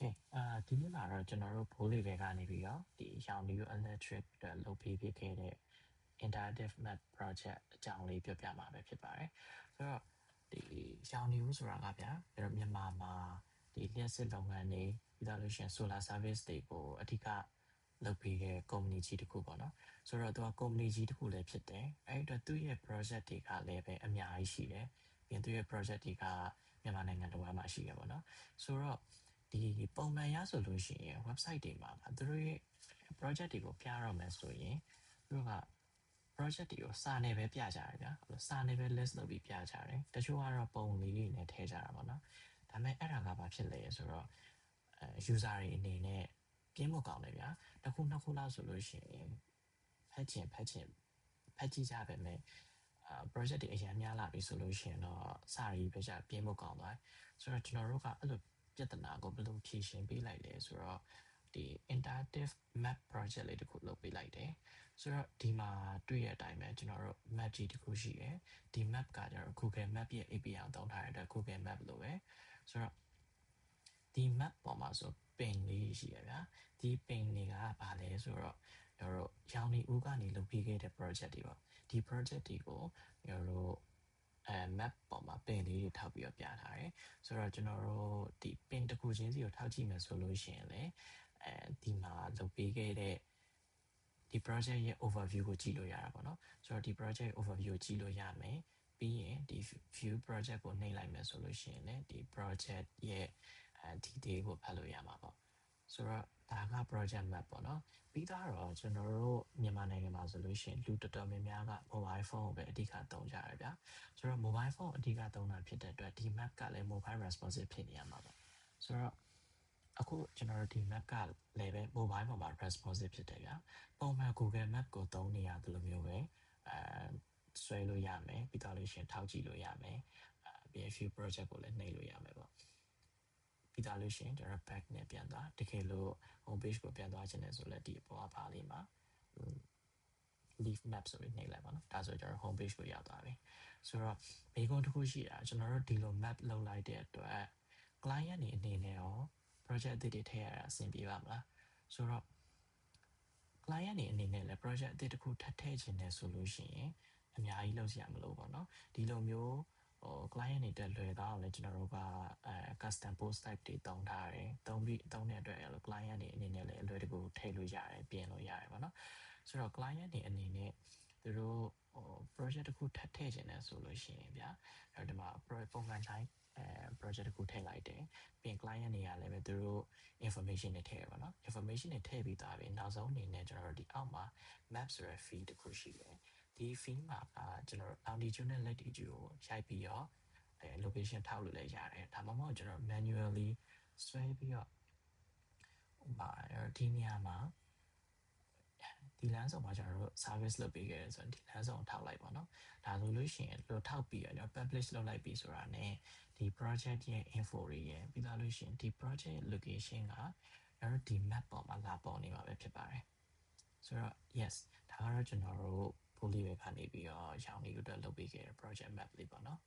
Okay ဒီနေ့မှာတော့ကျွန်တော်တို့ဘိုးလေးတွေကနေပြီးတော့ဒီရောင် new electric အတွက်လုပ်ပေးဖြစ်ခဲ့တဲ့ interactive map project အကြောင်းလေးပြောပြမှာပဲဖြစ်ပါတယ်ဆိုတော့ဒီရောင် new ဆိုတာကဗျာမြန်မာမှာဒီလျှက်စစ်လုပ်ငန်းတွေပြီးတော့လို့ရှိရင် solar service တွေကိုအဓိကလုပ်ပေးတဲ့ company ကြီးတစ်ခုပေါ့နော်ဆိုတော့သူက company ကြီးတစ်ခုလည်းဖြစ်တယ်အဲ့တော့သူ့ရဲ့ project တွေကလည်းပဲအများကြီးရှိတယ်ပြီးသူရဲ့ project တွေကမြန်မာနိုင်ငံတစ်ဝန်းမှာရှိရပါတော့ဆိုတော့ဒီပုံမှန်ရဆိုလို့ရှိရင် website တွေမှာသူတို့ရဲ့ project တွေကိုပြရမယ်ဆိုရင်သူတို့က project တွေကိုစာနဲ့ပဲပြကြတယ်ဗျာစာနဲ့ပဲ list လုပ်ပြီးပြကြတယ်တချို့ကတော့ပုံလေးတွေနဲ့ထည့်ကြတာပေါ့နော်ဒါပေမဲ့အဲ့ဒါကဘာဖြစ်လဲဆိုတော့user တွေအနေနဲ့ပြင်းမကောင်းတယ်ဗျာတစ်ခုနှစ်ခုလောက်ဆိုလို့ရှိရင်ဖတ်ကြည့်ကြပဲမဲ့project တွေအရင်များလာပြီဆိုလို့ရှိရင်တော့စာရီပဲကြပြင်းမကောင်းသွားဆိုတော့ကျွန်တော်တို့ကအဲ့လိုပြဿနာကိုဘယ်လိုဖြေရှင်းပေးလိုက်လဲဆိုတော့ဒီ interactive map project လေးတစ်ခုလုပ်ပေးလိုက်တယ်ဆိုတော့ဒီမှာတွေ့ရတဲ့အတိုင်းပဲကျွန်တော်တို့ map ကြီးတစ်ခုရှိရယ်ဒီ map ကကျတော့ Google Map ရဲ့ API ကိုသုံးထားရတဲ့ Google Map လို့ပဲဆိုတော့ဒီ map ပေါ်မှာဆိုပင်လေးရှိရဗျာဒီပင်တွေကဘာလဲဆိုတော့ကျွန်တော်တို့ရောင်နေဦးကနေလုပ်ပေးခဲ့တဲ့ project တွေပေါ့ဒီ project တွေကိုကျွန်တော်တို့map ပေါ်မှာပင်လေးတွေထောက်ပြီးတော့ပြထားတယ်ဆိုတော့ကျွန်တော်တို့ဒီပင်တစ်ခုချင်းစီကိုထောက်ကြည့်မယ်ဆိုလို့ရှိရင်လေဒီမှာလုပ်ပေးခဲ့တဲ့ဒီ project ရဲ့ overview ကိုကြည့်လို့ရတာပေါ့နော်ဆိုတော့ဒီ project overview ကိုကြည့်လို့ရမယ်ပြီးရင်ဒီ view project ကိုနှိပ်လိုက်မယ်ဆိုလို့ရှိရင်လည်းဒီ project ရဲ့ detail ကိုဖတ်လို့ရမှာပေါ့ဆိုတော့ဒါက project map ပေါ့နော်ပြီးတော့ကျွန်တော်တို့မြန်မာနိုင်ငံမှာဆိုလို့ရှိရင်လူတော်တော်များများက mobile phone ကိုပဲအဓိကသုံးကြရဗျာဆိုတော့ mobile phone အဓိကသုံးတာဖြစ်တဲ့အတွက်ဒီ map ကလည်း mobile responsive ဖြစ်နေရမှာပေါ့ဆိုတော့အခုကျွန်တော်တို့ဒီ map ကလည်းပဲ mobile ပေါ်မှာ responsive ဖြစ်တယ်ဗျာပုံမှန် Google Map ကိုသုံးနေရတယ်လို့မျိုးပဲဆွဲလို့ရမယ်ပြီးတော့လို့ရှိရင်ထောက်ကြည့်လို့ရမယ်ပြီးရင် view project ကိုလည်းနှိပ်လို့ရမယ်ပေါ့ပြီးသားလို့ရှိရင်ကျွန်တော် back နဲ့ပြန်သွားတကယ်လို့ home page ကိုပြန်သွားခြင်းနဲ့ဆိုလည်းဒီအပေါ်အပါလေးမှာ leave map ဆိုပြီးနှိပ်လိုက်ပါတော့ဒါဆိုကျွန်တော် home page ကိုရောက်သွားပြီဆိုတော့မိကုန်းတစ်ခုရှိတာကျွန်တော်တို့ဒီလို map လုပ်လိုက်တဲ့အတွက် client တွေအနေနဲ့ရော project တွေထည့်ရတာအဆင်ပြေပါမလားဆိုတော့ client တွေအနေနဲ့လည်း project အသစ်တစ်ခုထပ်ထည့်ခြင်းနဲ့ဆိုလို့ရှိရင်အများကြီးလုပ်စရာမလိုပါတော့ဒီလိုမျိုးclient တွေတက်လွယ်တော့လည်းကျွန်တော်တို့ကcustom post type တွေတုံးထားတယ်တုံးတဲ့အတွက်အဲ့လို client တွေအနေနဲ့လည်းအလွယ်တကူထည့်လို့ရတယ်ပြင်လို့ရတယ်ပေါ့နော်ဆိုတော့ client တွေအနေနဲ့သူတို့project တစ်ခုထပ်ထည့်ခြင်းနဲ့ဆိုလို့ရှိရင်ဗျာအဲ့ဒီမှာပုံမှန်တိုင်းproject တစ်ခုထည့်လိုက်တယ်ပြီးရင် client တွေကလည်းပဲသူတို့ information တွေထည့်ရပါတော့ information တွေထည့်ပြီးသားပြီနောက်ဆုံးအနေနဲ့ကျွန်တော်တို့ဒီအောက်မှာ map ဆိုတဲ့ feed တစ်ခုရှိတယ်ဒီ feed မှာကျွန်တော်တို့ longitude နဲ့ latitude ကိုရိုက်ပြီးတော့location ထောက်လို့လည်းရတယ်ဒါမှမဟုတ်ကျွန်တော် manually ဆွဲပြီးတော့ဒီနေရာမှာဒီလမ်းဆောင်မှာကျွန်တော်တို့ service လုပ်ပေးခဲ့တယ်ဆိုရင်ဒီလမ်းဆောင်ထောက်လိုက်ပါတော့ဒါဆိုလို့ရှိရင်လို့ထောက်ပြီးတော့ publish လုပ်လိုက်ပြီဆိုတာ ਨੇ ဒီ project ရဲ့ info တွေရဲ့ပြီးသားလို့ရှိရင်ဒီ project location ကကျွန်တော်ဒီ map ပေါ်မှာလာပေါ်နေမှာပဲဖြစ်ပါတယ်ဆိုတော့ yes ဒါကတော့ကျွန်တော်တို့ fully ပဲခါနေပြီးတော့ရောင်နေအတွက်လုပ်ပေးခဲ့တဲ့ project map လေးပေါ့နော်